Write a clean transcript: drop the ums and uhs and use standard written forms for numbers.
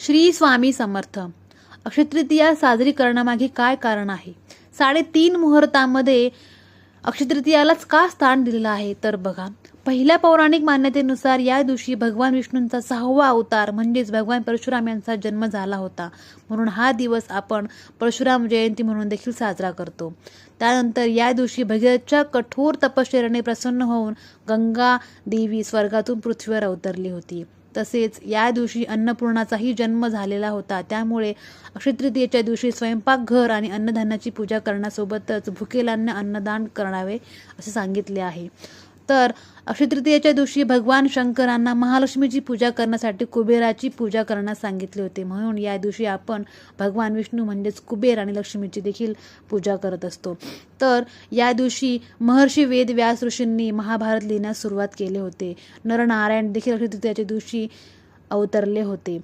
श्री स्वामी समर्थ. अक्षय तृतीया साजरी करण्यामागे काय कारण आहे? 3:30 मुहूर्तामध्ये अक्षय तृतीयालाच का स्थान दिलेलं आहे? तर बघा, पहिल्या पौराणिक मान्यतेनुसार या दिवशी भगवान विष्णूंचा 6वा अवतार म्हणजेच भगवान परशुराम यांचा जन्म झाला होता. म्हणून हा दिवस आपण परशुराम जयंती म्हणून देखील साजरा करतो. त्यानंतर या दिवशी भगीरथच्या कठोर तपश्चर्येने प्रसन्न होऊन गंगा देवी स्वर्गातून पृथ्वीवर अवतरली होती. तसेच या दिवशी अन्नपूर्णाचाही जन्म झालेला होता. त्यामुळे अक्षय तृतीयेच्या दिवशी स्वयंपाकघर आणि अन्नधान्याची पूजा करण्यासोबतच भुकेलांना अन्नदान करावे असे सांगितले आहे. तर अक्षय तृतीयेच्या दिवशी भगवान शंकरांना महालक्ष्मीची पूजा करण्यासाठी कुबेराची पूजा करण्यास सांगितले होते. म्हणून या दिवशी आपण भगवान विष्णू म्हणजेच कुबेर आणि लक्ष्मीची देखील पूजा करत असतो. तर या दिवशी महर्षी वेद व्यास ऋषींनी महाभारत लिहिण्यास सुरुवात केले होते. नरनारायण देखील अक्षय तृतीयेच्या दिवशी अवतरले होते.